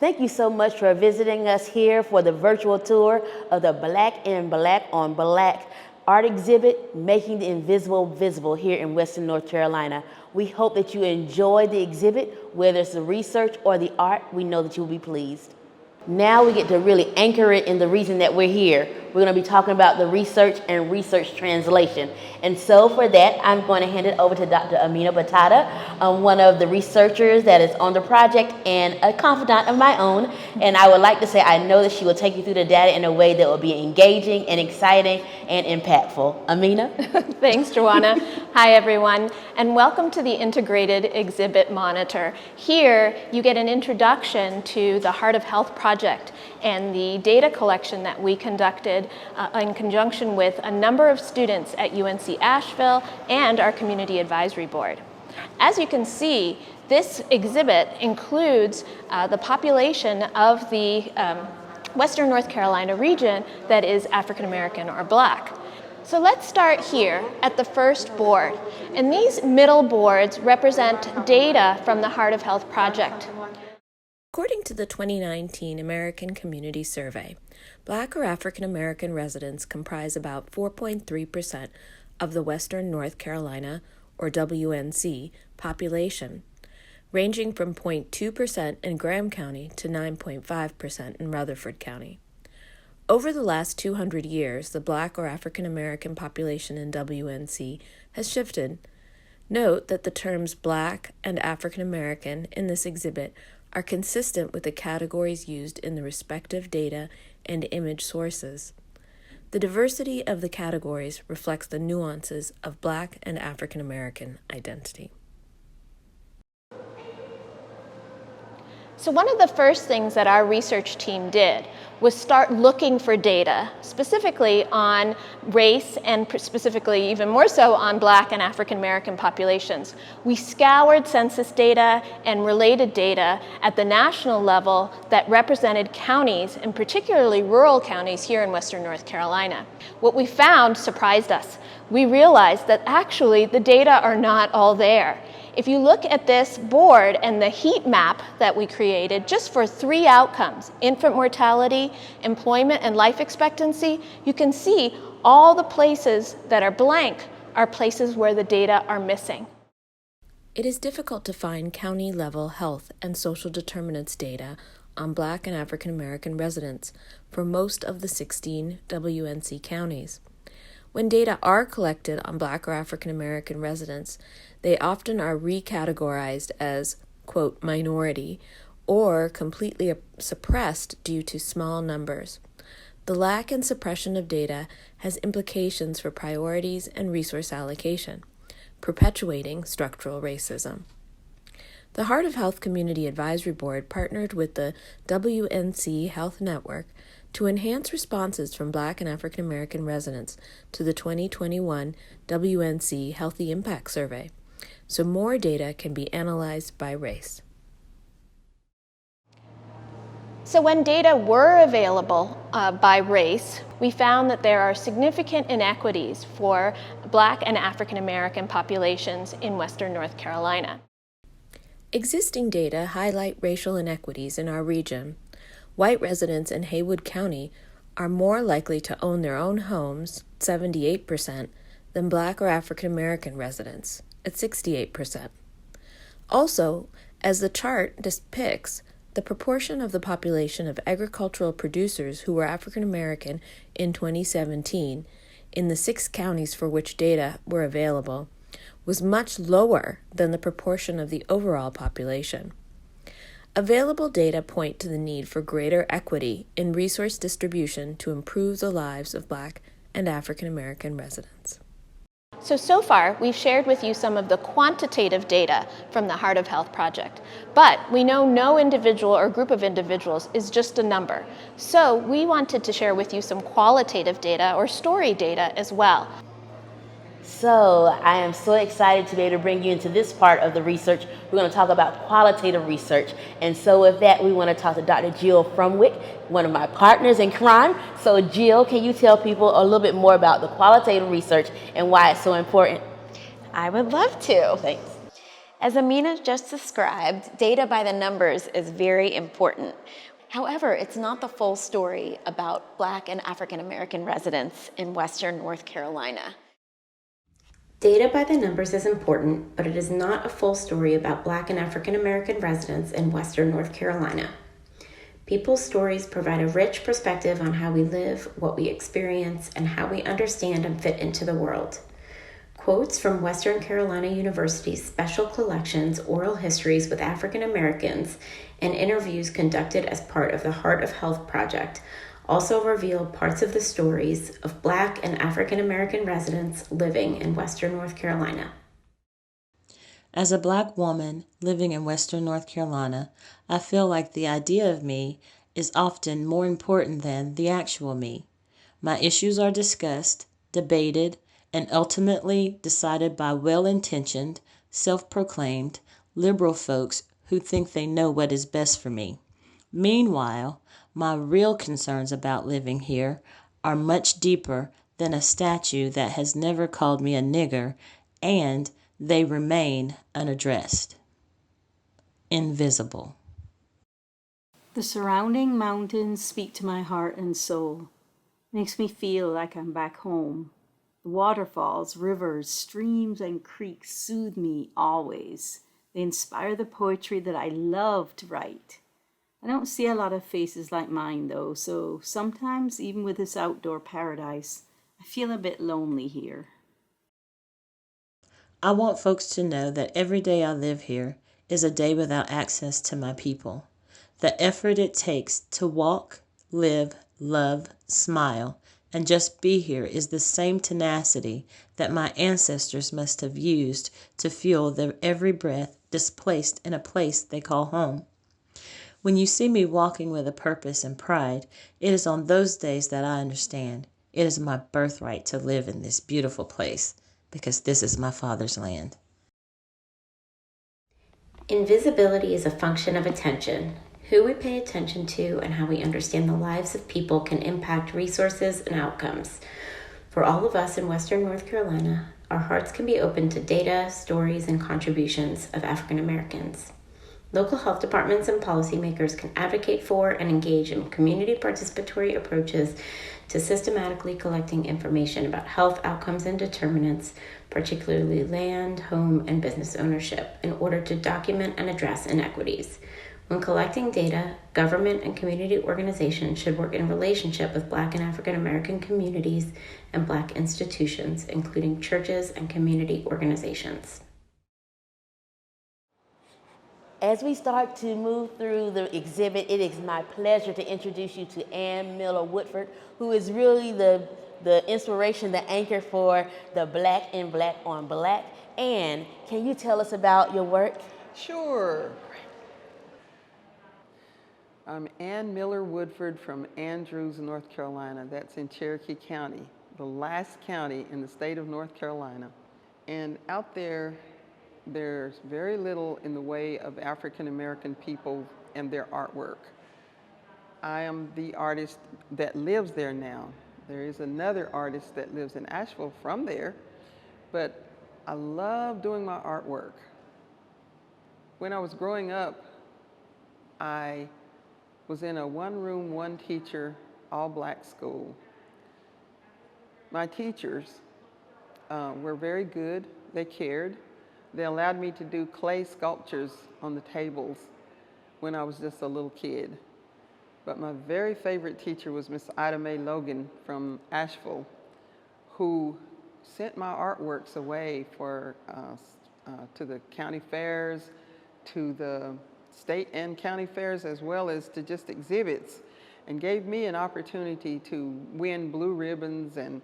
Thank you so much for visiting us here for the virtual tour of the Black and Black on Black art exhibit, Making the Invisible Visible, here in Western North Carolina. We hope that you enjoy the exhibit, whether it's the research or the art. We know that you'll be pleased. Now we get to really anchor it in the reason that we're here. We're going to be talking about the research and research translation. And so for that, I'm going to hand it over to Dr. Amina Batata, one of the researchers that is on the project and a confidant of my own. And I would like to say I know that she will take you through the data in a way that will be engaging and exciting and impactful. Amina? Thanks, Joanna. Hi, everyone, and welcome to the Integrated Exhibit Monitor. Here, you get an introduction to the Heart of Health project and the data collection that we conducted in conjunction with a number of students at UNC Asheville and our Community Advisory Board. As you can see, this exhibit includes the population of the Western North Carolina region that is African American or Black. So let's start here at the first board. And these middle boards represent data from the Heart of Health project. According to the 2019 American Community Survey, Black or African American residents comprise about 4.3% of the Western North Carolina, or WNC, population, ranging from 0.2% in Graham County to 9.5% in Rutherford County. Over the last 200 years, the Black or African American population in WNC has shifted. Note that the terms Black and African American in this exhibit are consistent with the categories used in the respective data and image sources. The diversity of the categories reflects the nuances of Black and African American identity. So one of the first things that our research team did was start looking for data, specifically on race and specifically even more so on Black and African American populations. We scoured census data and related data at the national level that represented counties, and particularly rural counties here in Western North Carolina. What we found surprised us. We realized that actually the data are not all there. If you look at this board and the heat map that we created just for 3 outcomes, infant mortality, employment, and life expectancy, you can see all the places that are blank are places where the data are missing. It is difficult to find county-level health and social determinants data on Black and African American residents for most of the 16 WNC counties. When data are collected on Black or African American residents, they often are recategorized as, quote, minority, or completely suppressed due to small numbers. The lack and suppression of data has implications for priorities and resource allocation, perpetuating structural racism. The Heart of Health Community Advisory Board partnered with the WNC Health Network to enhance responses from Black and African American residents to the 2021 WNC Healthy Impact Survey, so more data can be analyzed by race. So when data were available by race, we found that there are significant inequities for Black and African American populations in Western North Carolina. Existing data highlight racial inequities in our region. White residents in Haywood County are more likely to own their own homes, 78%, than Black or African American residents, at 68%. Also, as the chart depicts, the proportion of the population of agricultural producers who were African American in 2017, in the 6 counties for which data were available, was much lower than the proportion of the overall population. Available data point to the need for greater equity in resource distribution to improve the lives of Black and African American residents. So far, we've shared with you some of the quantitative data from the Heart of Health project, but we know no individual or group of individuals is just a number. So we wanted to share with you some qualitative data or story data as well. So I am so excited to be able to bring you into this part of the research. We're going to talk about qualitative research. And so with that, we want to talk to Dr. Jill Frumwick, one of my partners in crime. So Jill, can you tell people a little bit more about the qualitative research and why it's so important? I would love to. Thanks. As Amina just described, data by the numbers is very important. However, it's not the full story about Black and African American residents in Western North Carolina. Data by the numbers is important, but it is not a full story about Black and African American residents in Western North Carolina. People's stories provide a rich perspective on how we live, what we experience, and how we understand and fit into the world. Quotes from Western Carolina University's Special Collections Oral Histories with African Americans and interviews conducted as part of the Heart of Health Project also reveal parts of the stories of Black and African American residents living in Western North Carolina. As a Black woman living in Western North Carolina, I feel like the idea of me is often more important than the actual me. My issues are discussed, debated, and ultimately decided by well-intentioned, self-proclaimed, liberal folks who think they know what is best for me. Meanwhile, my real concerns about living here are much deeper than a statue that has never called me a nigger, and they remain unaddressed. Invisible. The surrounding mountains speak to my heart and soul. Makes me feel like I'm back home. The waterfalls, rivers, streams, and creeks soothe me always. They inspire the poetry that I love to write. I don't see a lot of faces like mine though, so sometimes even with this outdoor paradise, I feel a bit lonely here. I want folks to know that every day I live here is a day without access to my people. The effort it takes to walk, live, love, smile, and just be here is the same tenacity that my ancestors must have used to fuel their every breath displaced in a place they call home. When you see me walking with a purpose and pride, it is on those days that I understand. It is my birthright to live in this beautiful place because this is my father's land. Invisibility is a function of attention. Who we pay attention to and how we understand the lives of people can impact resources and outcomes. For all of us in Western North Carolina, our hearts can be open to data, stories, and contributions of African Americans. Local health departments and policymakers can advocate for and engage in community participatory approaches to systematically collecting information about health outcomes and determinants, particularly land, home, and business ownership, in order to document and address inequities. When collecting data, government and community organizations should work in relationship with Black and African American communities and Black institutions, including churches and community organizations. As we start to move through the exhibit, it is my pleasure to introduce you to Ann Miller Woodford, who is really the inspiration, the anchor for the Black in Black on Black. Ann, can you tell us about your work? Sure. I'm Ann Miller Woodford from Andrews, North Carolina. That's in Cherokee County, the last county in the state of North Carolina. And out there, there's very little in the way of African American people and their artwork. I am the artist that lives there now. There is another artist that lives in Asheville from there, but I love doing my artwork. When I was growing up, I was in a one-room, one-teacher, all-Black school. My teachers were very good. They cared. They allowed me to do clay sculptures on the tables when I was just a little kid. But my very favorite teacher was Miss Ida Mae Logan from Asheville, who sent my artworks away for to the county fairs, to the state and county fairs, as well as to just exhibits, and gave me an opportunity to win blue ribbons and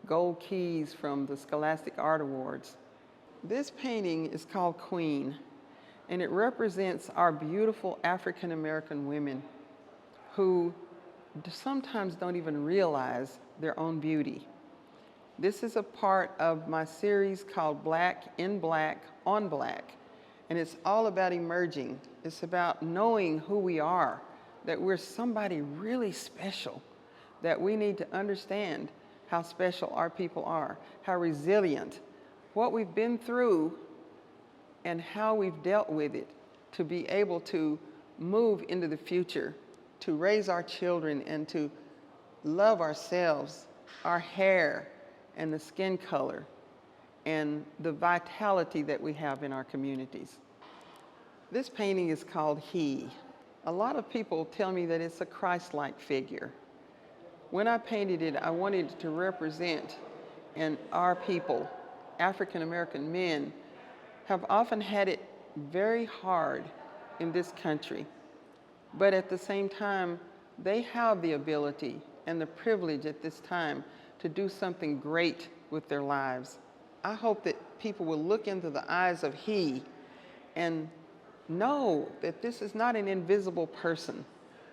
gold keys from the Scholastic Art Awards. This painting is called Queen, and it represents our beautiful African American women who sometimes don't even realize their own beauty. This is a part of my series called Black in Black on Black, and it's all about emerging. It's about knowing who we are, that we're somebody really special, that we need to understand how special our people are, how resilient. What we've been through and how we've dealt with it to be able to move into the future, to raise our children and to love ourselves, our hair and the skin color and the vitality that we have in our communities. This painting is called He. A lot of people tell me that it's a Christ-like figure. When I painted it, I wanted it to represent, and our people, African American men, have often had it very hard in this country. But at the same time, they have the ability and the privilege at this time to do something great with their lives. I hope that people will look into the eyes of He and know that this is not an invisible person.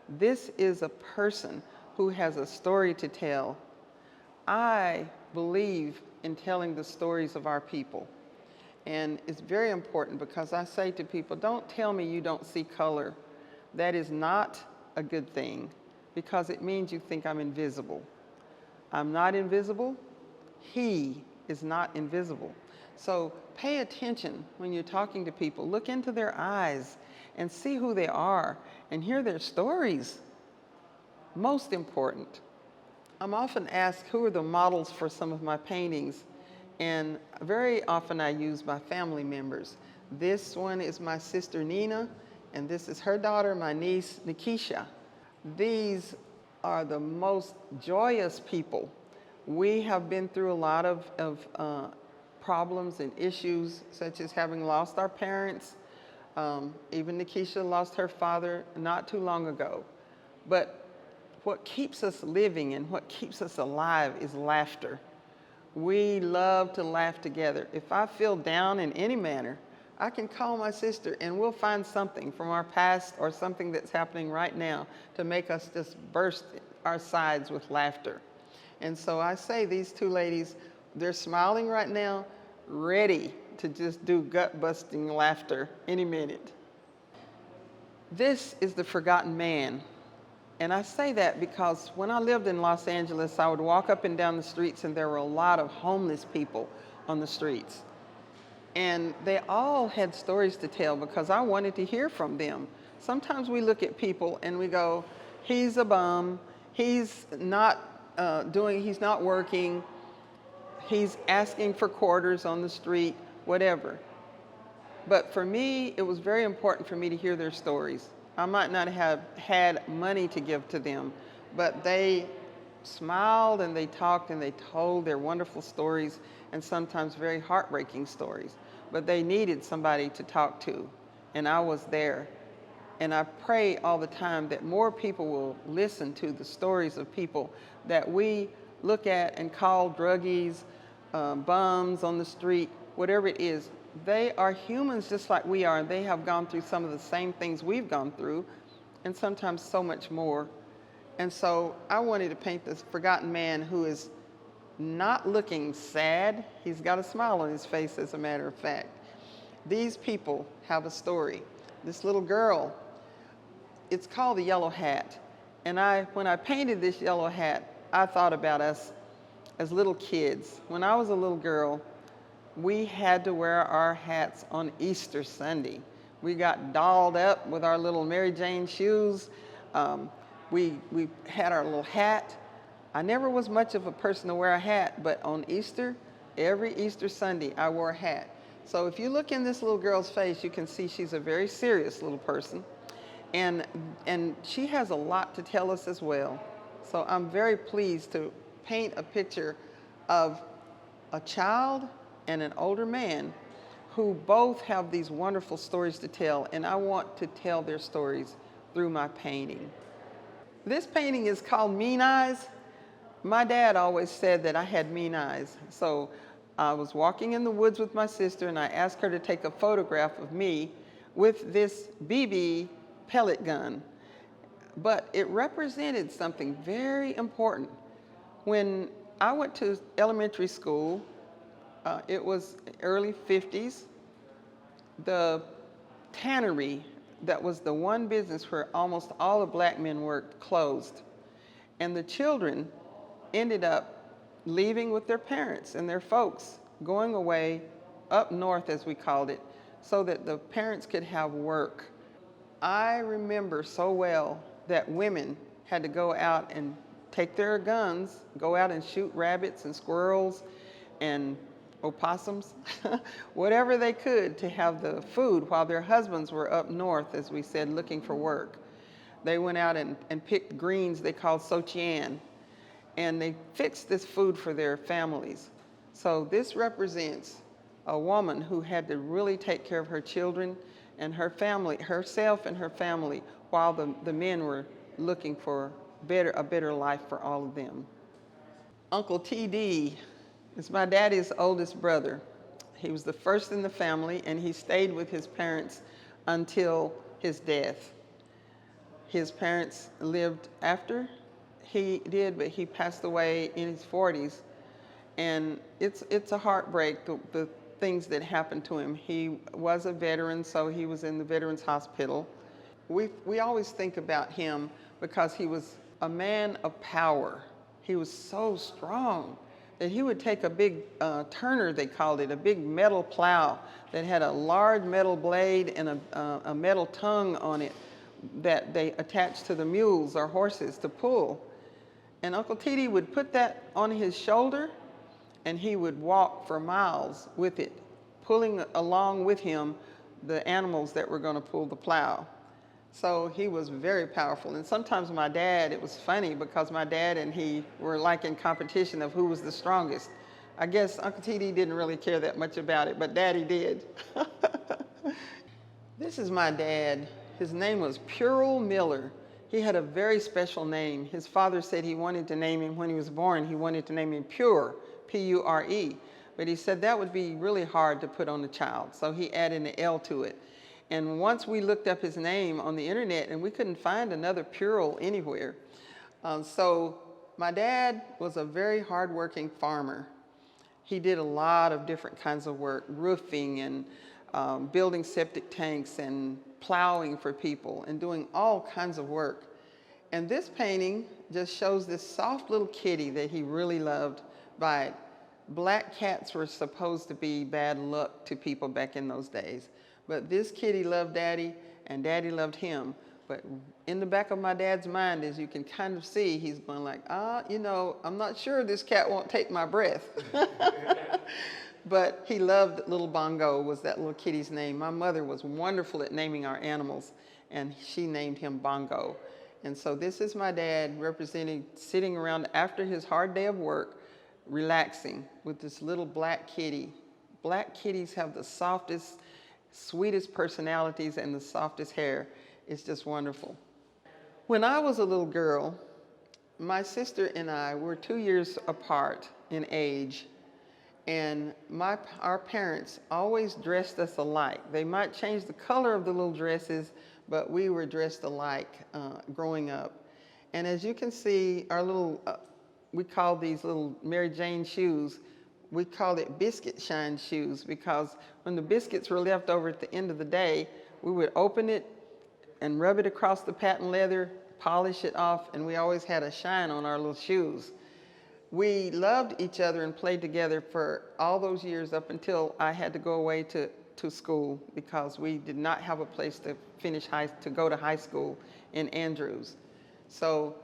This is a person who has a story to tell. I believe in telling the stories of our people. And it's very important because I say to people, don't tell me you don't see color. That is not a good thing because it means you think I'm invisible. I'm not invisible. He is not invisible. So pay attention when you're talking to people. Look into their eyes and see who they are and hear their stories. Most important. I'm often asked who are the models for some of my paintings, and very often I use my family members. This one is my sister Nina, and this is her daughter, my niece Nikisha. These are the most joyous people. We have been through a lot of problems and issues, such as having lost our parents. Even Nikisha lost her father not too long ago. But what keeps us living and what keeps us alive is laughter. We love to laugh together. If I feel down in any manner, I can call my sister and we'll find something from our past or something that's happening right now to make us just burst our sides with laughter. And so I say these two ladies, they're smiling right now, ready to just do gut-busting laughter any minute. This is the forgotten man. And I say that because when I lived in Los Angeles, I would walk up and down the streets and there were a lot of homeless people on the streets. And they all had stories to tell because I wanted to hear from them. Sometimes we look at people and we go, he's a bum, he's not he's not working, he's asking for quarters on the street, whatever. But for me, it was very important for me to hear their stories. I might not have had money to give to them, but they smiled and they talked and they told their wonderful stories and sometimes very heartbreaking stories. But they needed somebody to talk to, and I was there. And I pray all the time that more people will listen to the stories of people that we look at and call druggies, bums on the street, whatever it is. They are humans just like we are, and they have gone through some of the same things we've gone through, and sometimes so much more. And so I wanted to paint this forgotten man who is not looking sad. He's got a smile on his face, as a matter of fact. These people have a story. This little girl, it's called the Yellow Hat. And when I painted this yellow hat, I thought about us as little kids. When I was a little girl, we had to wear our hats on Easter Sunday. We got dolled up with our little Mary Jane shoes. We had our little hat. I never was much of a person to wear a hat, but on Easter, every Easter Sunday, I wore a hat. So if you look in this little girl's face, you can see she's a very serious little person. And she has a lot to tell us as well. So I'm very pleased to paint a picture of a child and an older man who both have these wonderful stories to tell, and I want to tell their stories through my painting. This painting is called Mean Eyes. My dad always said that I had mean eyes. So I was walking in the woods with my sister and I asked her to take a photograph of me with this BB pellet gun. But it represented something very important. When I went to elementary school, it was early 50s, the tannery that was the one business where almost all the black men worked closed. And the children ended up leaving with their parents and their folks, going away up north, as we called it, so that the parents could have work. I remember so well that women had to go out and take their guns, go out and shoot rabbits and squirrels and opossums, whatever they could to have the food while their husbands were up north, as we said, looking for work. They went out and picked greens they called sochian, and they fixed this food for their families. So this represents a woman who had to really take care of her children and her family, herself and her family, while the men were looking for a better life for all of them. Uncle TD is my daddy's oldest brother. He was the first in the family, and he stayed with his parents until his death. His parents lived after he did, but he passed away in his 40s. And it's a heartbreak, the things that happened to him. He was a veteran, so he was in the Veterans Hospital. We always think about him because he was a man of power. He was so strong that he would take a big turner, they called it, a big metal plow that had a large metal blade and a metal tongue on it that they attached to the mules or horses to pull. And Uncle TD would put that on his shoulder, and he would walk for miles with it, pulling along with him the animals that were going to pull the plow. So he was very powerful. And sometimes my dad, it was funny because my dad and he were like in competition of who was the strongest. I guess Uncle TD didn't really care that much about it, but Daddy did. This is my dad. His name was Purell Miller. He had a very special name. His father said he wanted to name him, when he was born, he wanted to name him Pure, P-U-R-E. But he said that would be really hard to put on a child, so he added an L to it. And once we looked up his name on the internet, and we couldn't find another Purell anywhere. So my dad was a very hardworking farmer. He did a lot of different kinds of work, roofing and building septic tanks and plowing for people and doing all kinds of work. And this painting just shows this soft little kitty that he really loved by it. Black cats were supposed to be bad luck to people back in those days. But this kitty loved Daddy, and Daddy loved him. But in the back of my dad's mind, as you can kind of see, he's going like, you know, I'm not sure this cat won't take my breath. But he loved Little Bongo, was that little kitty's name. My mother was wonderful at naming our animals, and she named him Bongo. And so this is my dad representing, sitting around after his hard day of work, relaxing with this little black kitty. Black kitties have the softest, sweetest personalities and the softest hair. It's just wonderful. When I was a little girl, my sister and I were 2 years apart in age. And our parents always dressed us alike. They might change the color of the little dresses, but we were dressed alike growing up. And as you can see, our little, we call these little Mary Jane shoes, we called it biscuit shine shoes, because when the biscuits were left over at the end of the day, we would open it and rub it across the patent leather, polish it off, and we always had a shine on our little shoes. We loved each other and played together for all those years up until I had to go away to school because we did not have a place to go to high school in Andrews. So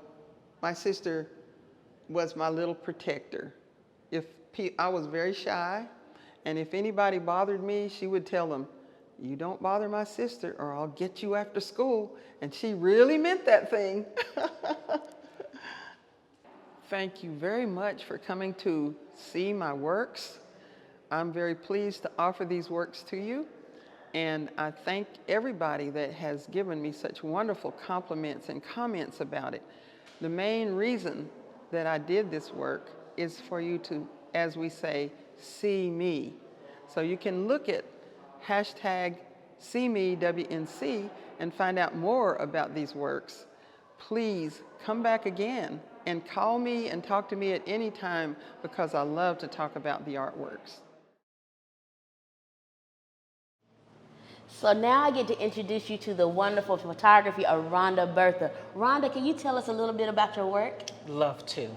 my sister was my little protector. I was very shy, and if anybody bothered me, she would tell them, "You don't bother my sister or I'll get you after school." And she really meant that thing. Thank you very much for coming to see my works. I'm very pleased to offer these works to you. And I thank everybody that has given me such wonderful compliments and comments about it. The main reason that I did this work is for you to, as we say, see me. So you can look at #SeeMeWNC and find out more about these works. Please come back again and call me and talk to me at any time, because I love to talk about the artworks. So now I get to introduce you to the wonderful photography of Rhonda Bertha. Rhonda, can you tell us a little bit about your work? Love to.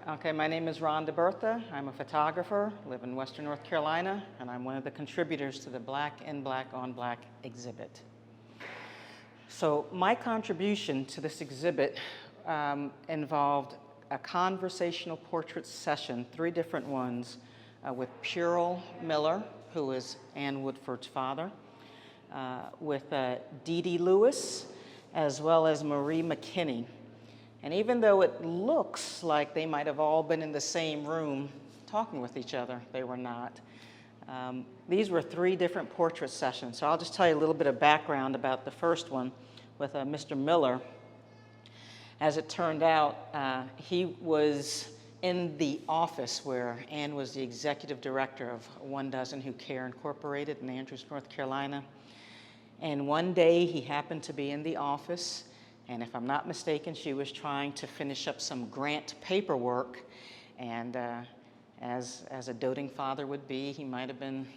Okay, my name is Ron DeBertha. I'm a photographer, live in Western North Carolina, and I'm one of the contributors to the Black in Black on Black exhibit. So my contribution to this exhibit involved a conversational portrait session, 3 different ones, with Purell Miller, who is Ann Woodford's father, with Dee Dee Lewis, as well as Marie McKinney. And even though it looks like they might have all been in the same room talking with each other, they were not. These were 3 different portrait sessions. So I'll just tell you a little bit of background about the first one with Mr. Miller. As it turned out, he was in the office where Ann was the executive director of One Dozen Who Care Incorporated in Andrews, North Carolina. And one day he happened to be in the office, and if I'm not mistaken, she was trying to finish up some grant paperwork. And as a doting father would be, he might have been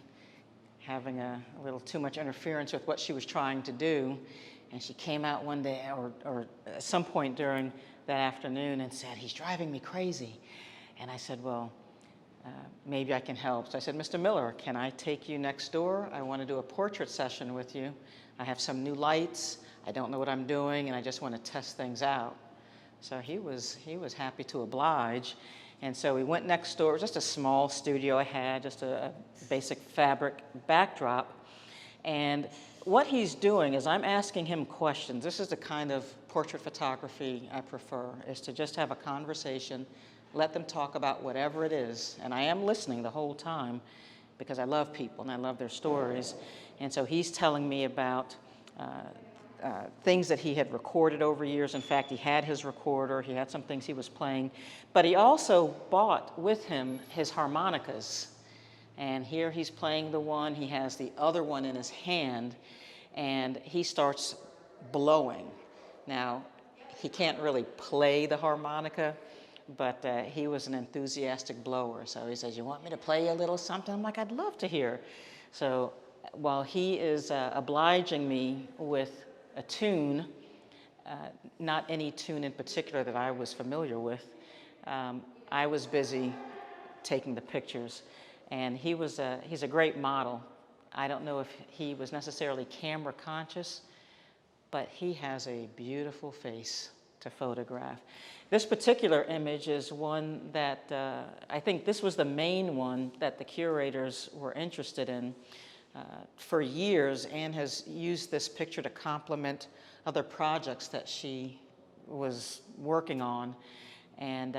having a little too much interference with what she was trying to do. And she came out one day, or at some point during that afternoon, and said, "He's driving me crazy." And I said, "Well, maybe I can help." So I said, "Mr. Miller, can I take you next door? I want to do a portrait session with you. I have some new lights. I don't know what I'm doing, and I just want to test things out." So he was happy to oblige. And so we went next door. It was just a small studio I had, just a basic fabric backdrop. And what he's doing is I'm asking him questions. This is the kind of portrait photography I prefer, is to just have a conversation, let them talk about whatever it is. And I am listening the whole time because I love people and I love their stories. And so he's telling me about things that he had recorded over years. In fact, he had his recorder, he had some things he was playing, but he also brought with him his harmonicas. And here he's playing the one, he has the other one in his hand, and he starts blowing. Now, he can't really play the harmonica, but he was an enthusiastic blower. So he says, "You want me to play you a little something?" I'm like, "I'd love to hear." So while he is obliging me with a tune, not any tune in particular that I was familiar with, I was busy taking the pictures. And he's a great model. I don't know if he was necessarily camera conscious, but he has a beautiful face to photograph. This particular image is one that I think this was the main one that the curators were interested in. For years, Ann has used this picture to complement other projects that she was working on, and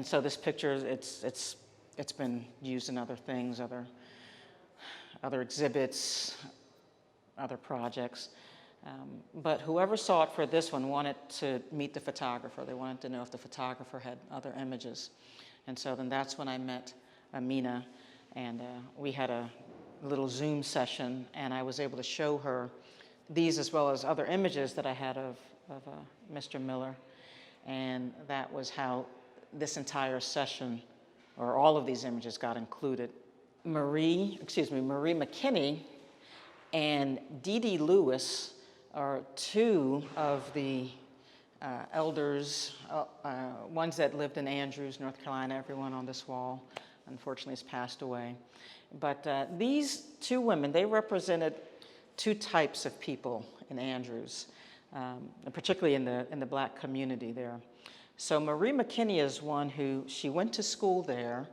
so this picture, it's been used in other things, other exhibits, other projects. But whoever saw it for this one wanted to meet the photographer. They wanted to know if the photographer had other images, and so then that's when I met Amina, and we had a little Zoom session, and I was able to show her these as well as other images that I had of Mr. Miller, and that was how this entire session, or all of these images, got included. Marie McKinney and Dee Dee Lewis are 2 of the elders, ones that lived in Andrews, North Carolina. Everyone on this wall, unfortunately, has passed away. But these 2 women, they represented 2 types of people in Andrews, particularly in the Black community there. So Marie McKinney is one who, she went to school there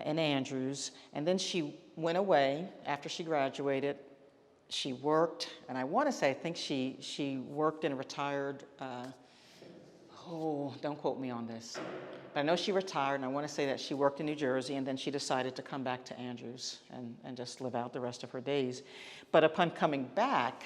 in Andrews, and then she went away after she graduated. She worked, and I want to say, I think she worked and retired, don't quote me on this, but I know she retired, and I want to say that she worked in New Jersey, and then she decided to come back to Andrews and just live out the rest of her days. But upon coming back,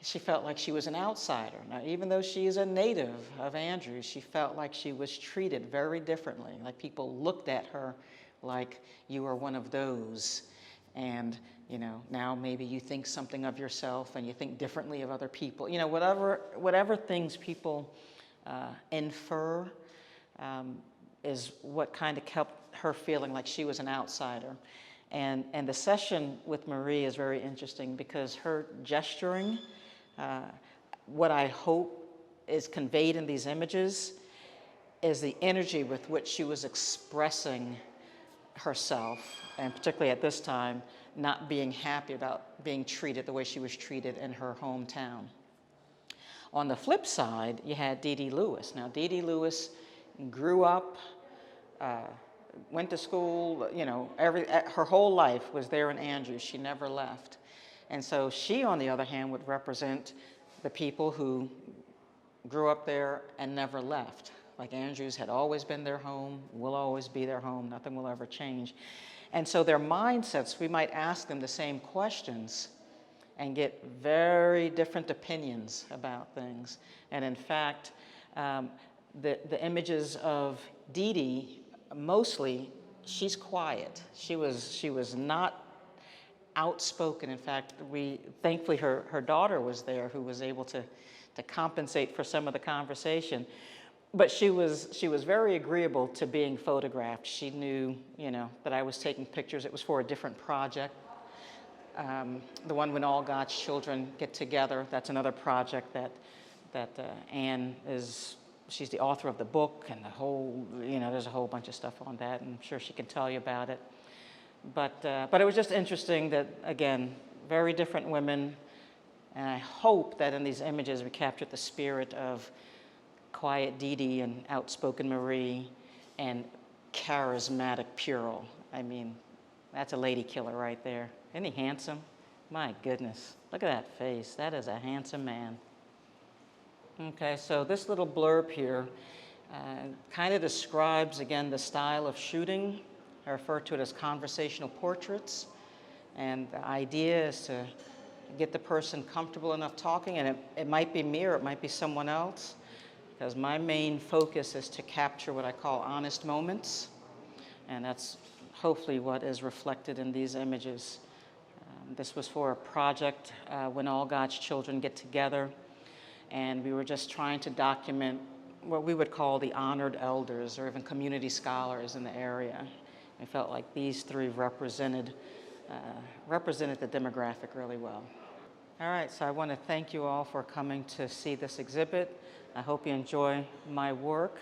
she felt like she was an outsider. Now, even though she is a native of Andrews, she felt like she was treated very differently, like people looked at her like, "You are one of those." And, now maybe you think something of yourself and you think differently of other people. Whatever things people infer is what kind of kept her feeling like she was an outsider. And the session with Marie is very interesting because her gesturing, what I hope is conveyed in these images, is the energy with which she was expressing herself, and particularly at this time, not being happy about being treated the way she was treated in her hometown. On the flip side, you had Dee Dee Lewis. Now, Dee Dee Lewis grew up, went to school, you know, her whole life was there in Andrews. She never left. And so she, on the other hand, would represent the people who grew up there and never left. Like Andrews had always been their home, will always be their home, nothing will ever change. And so their mindsets, we might ask them the same questions and get very different opinions about things. And in fact, the images of Dee Dee, mostly, she's quiet. She was not outspoken. In fact, thankfully her daughter was there who was able to compensate for some of the conversation. But she was very agreeable to being photographed. She knew, you know, that I was taking pictures. It was for a different project. The one When All God's Children Get Together, that's another project that Anne she's the author of the book, and the whole, you know, there's a whole bunch of stuff on that, and I'm sure she can tell you about it. But it was just interesting that, again, very different women, and I hope that in these images we captured the spirit of quiet Dee Dee and outspoken Marie and charismatic Purell. I mean, that's a lady killer right there. Isn't he handsome? My goodness, look at that face. That is a handsome man. Okay, so this little blurb here kind of describes, again, the style of shooting. I refer to it as conversational portraits. And the idea is to get the person comfortable enough talking, and it might be me or it might be someone else, because my main focus is to capture what I call honest moments, and that's hopefully what is reflected in these images. This was for a project, When All God's Children Get Together, and we were just trying to document what we would call the honored elders or even community scholars in the area. I felt like these three represented the demographic really well. All right, so I want to thank you all for coming to see this exhibit. I hope you enjoy my work.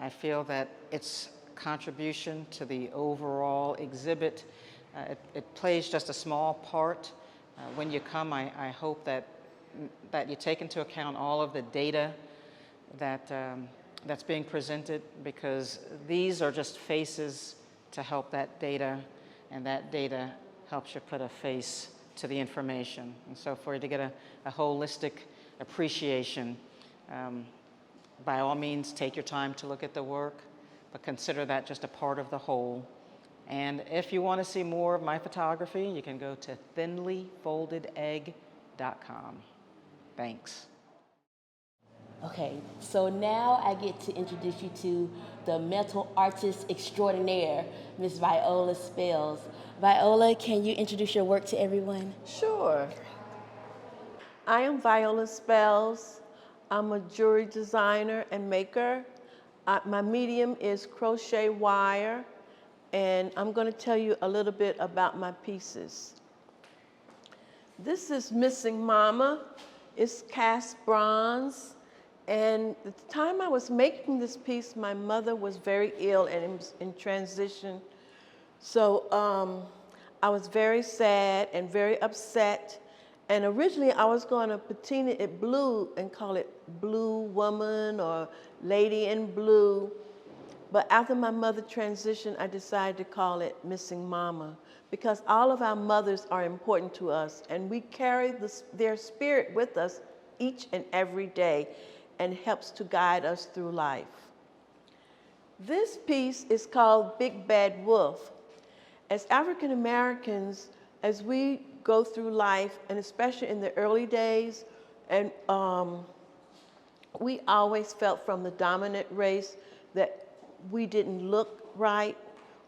I feel that its contribution to the overall exhibit, it plays just a small part. When you come, I hope that you take into account all of the data that's being presented, because these are just faces to help that data, and that data helps you put a face to the information. And so for you to get a holistic appreciation, by all means, take your time to look at the work, but consider that just a part of the whole. And if you want to see more of my photography, you can go to thinlyfoldedegg.com. Thanks. Okay, so now I get to introduce you to the mental artist extraordinaire, Miss Viola Spells. Viola, can you introduce your work to everyone? Sure. I am Viola Spells. I'm a jewelry designer and maker. My medium is crochet wire, and I'm going to tell you a little bit about my pieces. This is Missing Mama. It's cast bronze. And at the time I was making this piece, my mother was very ill and was in transition. So I was very sad and very upset. And originally I was going to patina it blue and call it Blue Woman or Lady in Blue. But after my mother transitioned, I decided to call it Missing Mama, because all of our mothers are important to us, and we carry their spirit with us each and every day, and helps to guide us through life. This piece is called Big Bad Wolf. As African Americans, as we go through life, and especially in the early days, and we always felt from the dominant race that we didn't look right,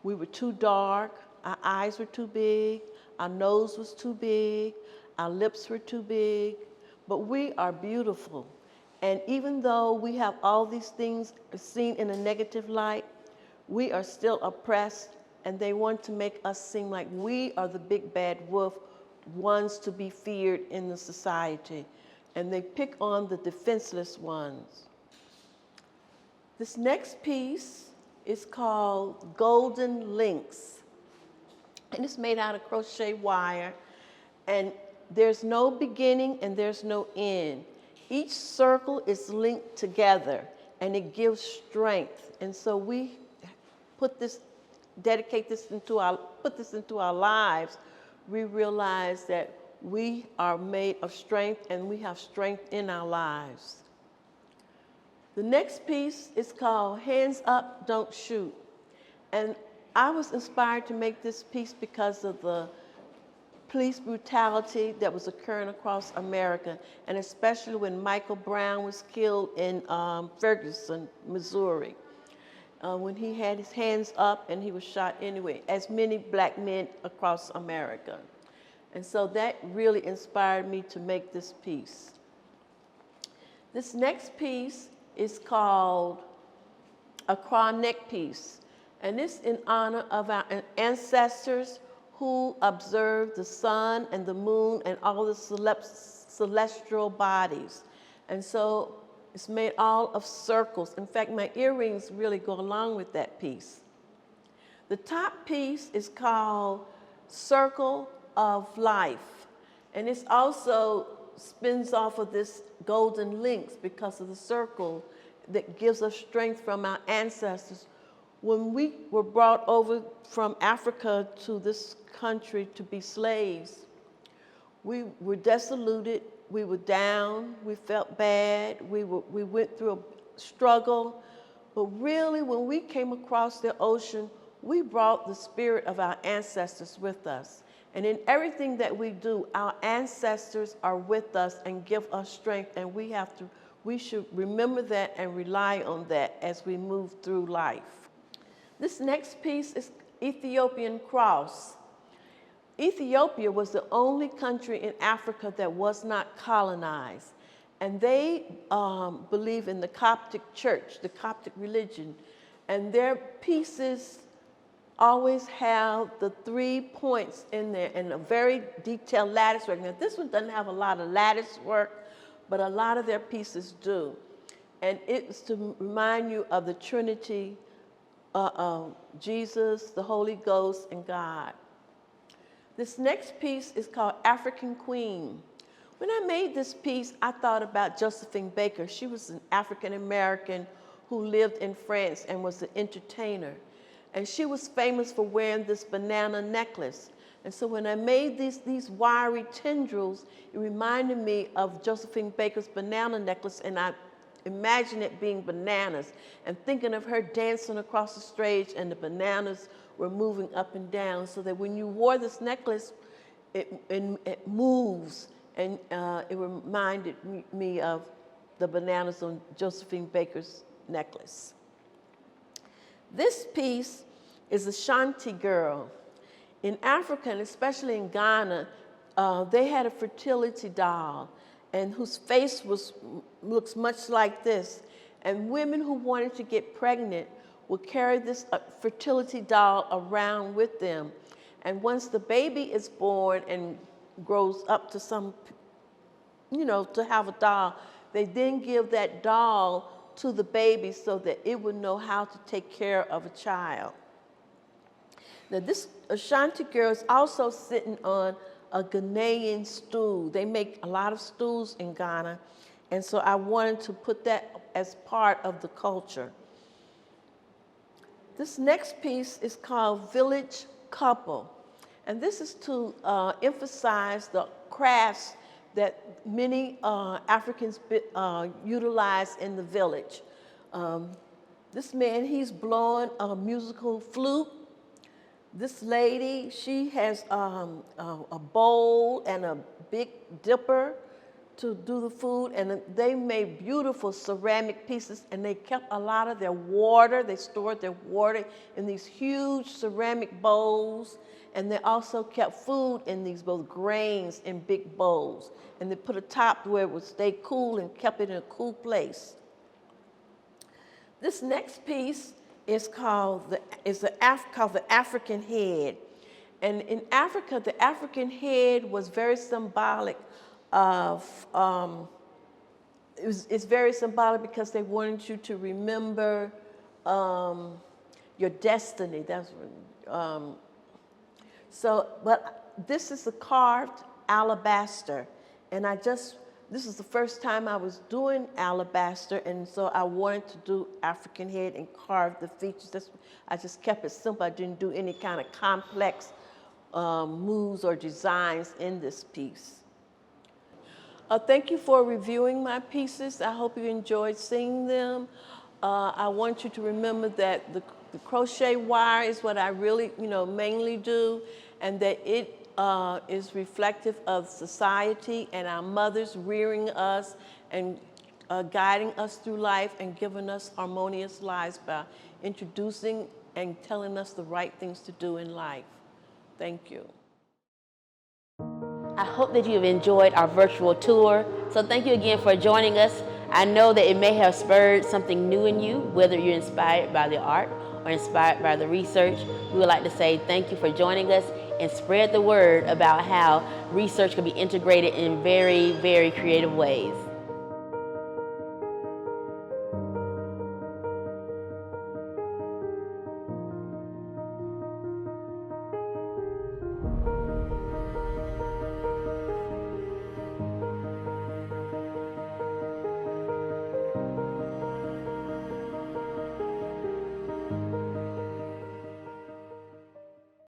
we were too dark, our eyes were too big, our nose was too big, our lips were too big, but we are beautiful. And even though we have all these things seen in a negative light, we are still oppressed, and they want to make us seem like we are the big bad wolf, ones to be feared in the society. And they pick on the defenseless ones. This next piece is called Golden Links. And it's made out of crochet wire. And there's no beginning and there's no end. Each circle is linked together and it gives strength. And so we put this into our lives. We realize that we are made of strength and we have strength in our lives. The next piece is called Hands Up, Don't Shoot. And I was inspired to make this piece because of the police brutality that was occurring across America, and especially when Michael Brown was killed in Ferguson, Missouri, when he had his hands up and he was shot anyway, as many black men across America. And so that really inspired me to make this piece. This next piece is called a crow neck piece, and it's in honor of our ancestors who observed the sun and the moon and all the celestial bodies. And so it's made all of circles. In fact, my earrings really go along with that piece. The top piece is called Circle of Life, and it's also spins off of this golden links because of the circle that gives us strength from our ancestors. When we were brought over from Africa to this country to be slaves, we were dissolute, we were down, we felt bad, we went through a struggle, but really when we came across the ocean, we brought the spirit of our ancestors with us. And in everything that we do, our ancestors are with us and give us strength, and we should remember that and rely on that as we move through life. This next piece is Ethiopian Cross. Ethiopia was the only country in Africa that was not colonized, and they believe in the Coptic church, the Coptic religion, and their pieces always have the 3 points in there and a very detailed lattice work. Now, this one doesn't have a lot of lattice work, but a lot of their pieces do. And it's to remind you of the Trinity, Jesus, the Holy Ghost, and God. This next piece is called African Queen. When I made this piece, I thought about Josephine Baker. She was an African American who lived in France and was an entertainer. And she was famous for wearing this banana necklace. And so when I made these wiry tendrils, it reminded me of Josephine Baker's banana necklace, and I imagined it being bananas, and thinking of her dancing across the stage and the bananas were moving up and down, so that when you wore this necklace, it moves, and it reminded me of the bananas on Josephine Baker's necklace. This piece is Ashanti girl. In Africa, and especially in Ghana, they had a fertility doll, and whose face looks much like this. And women who wanted to get pregnant would carry this fertility doll around with them. And once the baby is born and grows up to to have a doll, they then give that doll to the baby so that it would know how to take care of a child. Now, this Ashanti girl is also sitting on a Ghanaian stool. They make a lot of stools in Ghana, and so I wanted to put that as part of the culture. This next piece is called Village Couple, and this is to emphasize the crafts that many Africans utilize in the village. This man, he's blowing a musical flute. This lady, she has a bowl and a big dipper to do the food, and they made beautiful ceramic pieces, and they kept a lot of their water. They stored their water in these huge ceramic bowls, and they also kept food in these both grains in big bowls, and they put a top where it would stay cool and kept it in a cool place. This next piece is called the African head, and in Africa, the African head was very symbolic of it's very symbolic because they wanted you to remember your destiny. That's but this is a carved alabaster, and this is the first time I was doing alabaster, and so I wanted to do African head and carve the features. I just kept it simple. I didn't do any kind of complex moves or designs in this piece. Thank you for reviewing my pieces. I hope you enjoyed seeing them. I want you to remember that the crochet wire is what I really, mainly do, and that it is reflective of society and our mothers rearing us and guiding us through life and giving us harmonious lives by introducing and telling us the right things to do in life. Thank you. I hope that you have enjoyed our virtual tour. So thank you again for joining us. I know that it may have spurred something new in you, whether you're inspired by the art or inspired by the research. We would like to say thank you for joining us and spread the word about how research can be integrated in very, very creative ways.